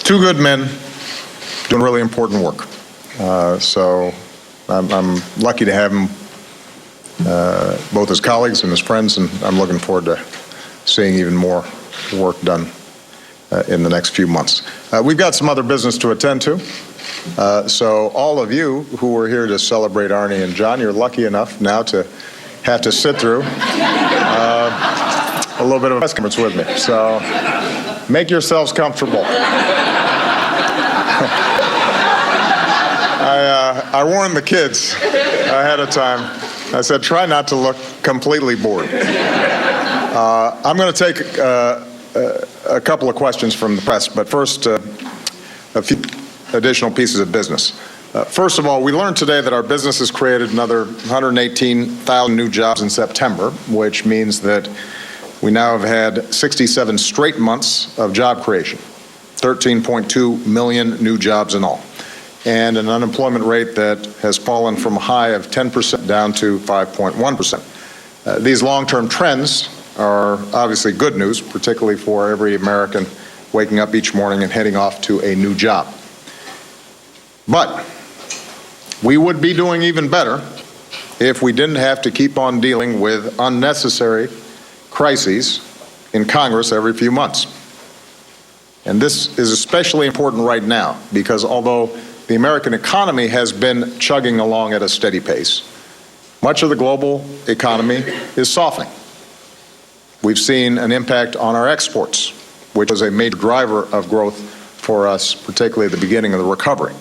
two good men doing really important work. So I'm lucky to have them both as colleagues and as friends, and I'm looking forward to seeing even more work done in the next few months. We've got some other business to attend to. So all of you who were here to celebrate Arnie and John, you're lucky enough now to have to sit through a little bit of a press conference with me. So make yourselves comfortable. I warned the kids ahead of time. I said, try not to look completely bored. I'm going to take a couple of questions from the press, but first, a few additional pieces of business. First of all, we learned today that our business has created another 118,000 new jobs in September, which means that we now have had 67 straight months of job creation, 13.2 million new jobs in all, and an unemployment rate that has fallen from a high of 10% down to 5.1%. These long-term trends are obviously good news, particularly for every American waking up each morning and heading off to a new job. But we would be doing even better if we didn't have to keep on dealing with unnecessary crises in Congress every few months. And this is especially important right now because although the American economy has been chugging along at a steady pace, much of the global economy is softening. We've seen an impact on our exports, which was a major driver of growth for us, particularly at the beginning of the recovery.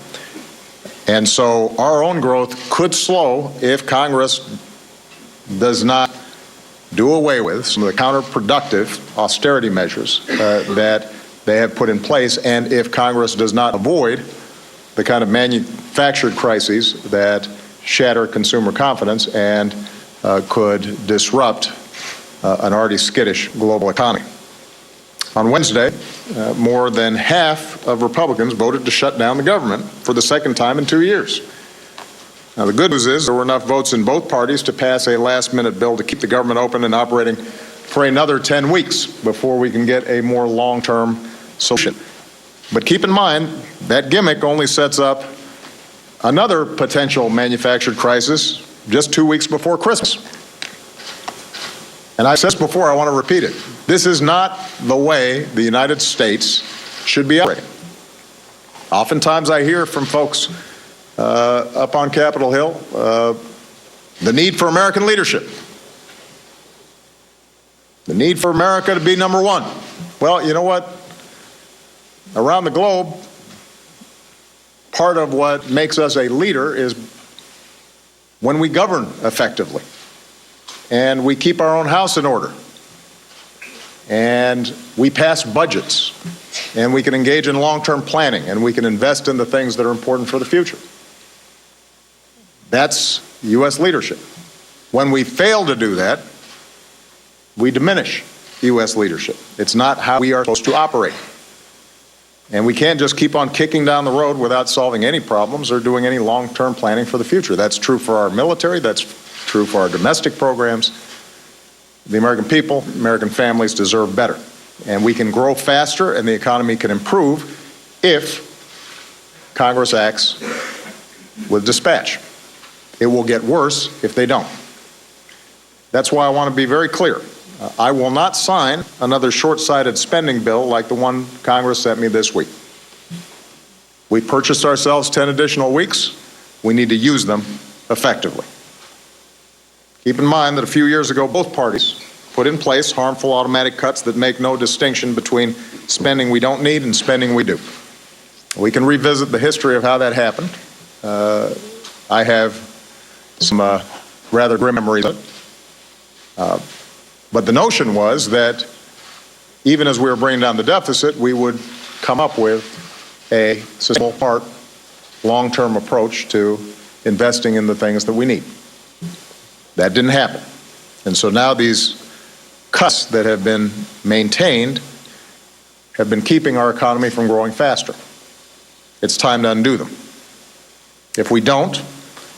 And so our own growth could slow if Congress does not do away with some of the counterproductive austerity measures that they have put in place, and if Congress does not avoid the kind of manufactured crises that shatter consumer confidence and could disrupt an already skittish global economy. On Wednesday, more than half of Republicans voted to shut down the government for the second time in 2 years. Now, the good news is there were enough votes in both parties to pass a last-minute bill to keep the government open and operating for another 10 weeks before we can get a more long-term solution. But keep in mind, that gimmick only sets up another potential manufactured crisis just 2 weeks before Christmas. And I said this before, I want to repeat it. This is not the way the United States should be operating. Oftentimes I hear from folks up on Capitol Hill the need for American leadership. The need for America to be number one. Well, you know what? Around the globe, part of what makes us a leader is when we govern effectively. And we keep our own house in order. And we pass budgets. And we can engage in long-term planning. And we can invest in the things that are important for the future. That's U.S. leadership. When we fail to do that, we diminish U.S. leadership. It's not how we are supposed to operate. And we can't just keep on kicking down the road without solving any problems or doing any long-term planning for the future. That's true for our military. That's true for our domestic programs. The American people, American families deserve better. And we can grow faster and the economy can improve if Congress acts with dispatch. It will get worse if they don't. That's why I want to be very clear. I will not sign another short-sighted spending bill like the one Congress sent me this week. We purchased ourselves 10 additional weeks. We need to use them effectively. Keep in mind that a few years ago, both parties put in place harmful automatic cuts that make no distinction between spending we don't need and spending we do. We can revisit the history of how that happened. I have some rather grim memories of it. But the notion was that even as we were bringing down the deficit, we would come up with a sustainable, long-term approach to investing in the things that we need. That didn't happen. And so now these cuts that have been maintained have been keeping our economy from growing faster. It's time to undo them. If we don't,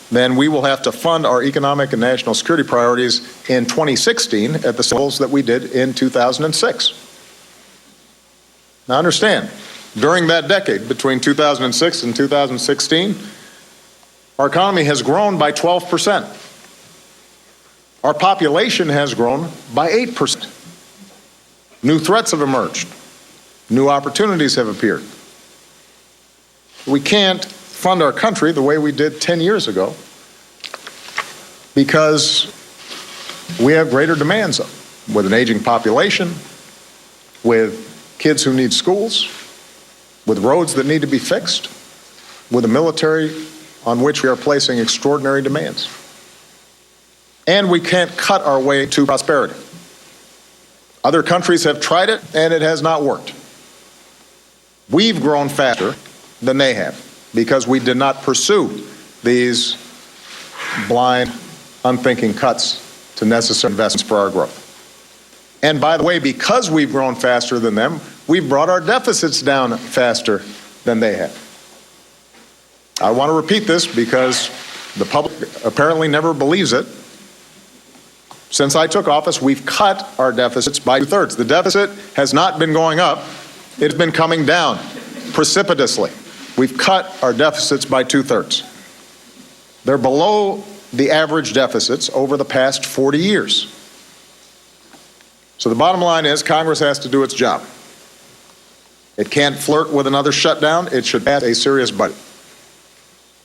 then we will have to fund our economic and national security priorities in 2016 at the levels that we did in 2006. Now understand, during that decade, between 2006 and 2016, our economy has grown by 12%. Our population has grown by 8%. New threats have emerged. New opportunities have appeared. We can't fund our country the way we did 10 years ago because we have greater demands with an aging population, with kids who need schools, with roads that need to be fixed, with a military on which we are placing extraordinary demands. And we can't cut our way to prosperity. Other countries have tried it, and it has not worked. We've grown faster than they have because we did not pursue these blind, unthinking cuts to necessary investments for our growth. And by the way, because we've grown faster than them, we've brought our deficits down faster than they have. I want to repeat this because the public apparently never believes it. Since I took office, we've cut our deficits by 2/3. The deficit has not been going up. It's been coming down precipitously. We've cut our deficits by 2/3. They're below the average deficits over the past 40 years. So the bottom line is Congress has to do its job. It can't flirt with another shutdown. It should pass a serious budget.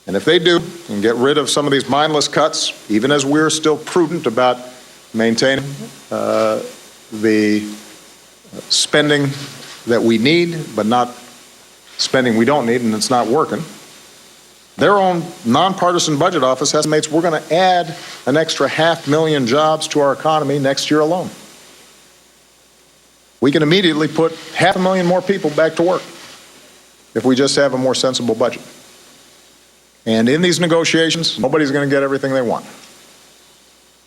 And if they do and get rid of some of these mindless cuts, even as we're still prudent about maintaining the spending that we need, but not spending we don't need, and it's not working, their own nonpartisan budget office estimates we're going to add an extra 500,000 jobs to our economy next year alone. We can immediately put 500,000 more people back to work if we just have a more sensible budget. And in these negotiations, nobody's going to get everything they want.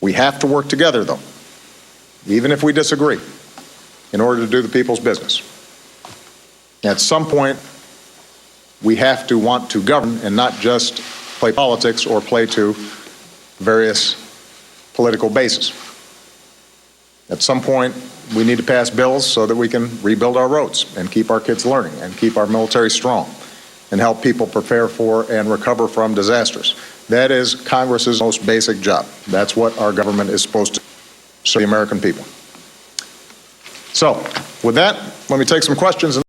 We have to work together, though, even if we disagree, in order to do the people's business. At some point, we have to want to govern and not just play politics or play to various political bases. At some point, we need to pass bills so that we can rebuild our roads and keep our kids learning and keep our military strong and help people prepare for and recover from disasters. That is Congress's most basic job. That's what our government is supposed to serve the American people. So, with that, let me take some questions.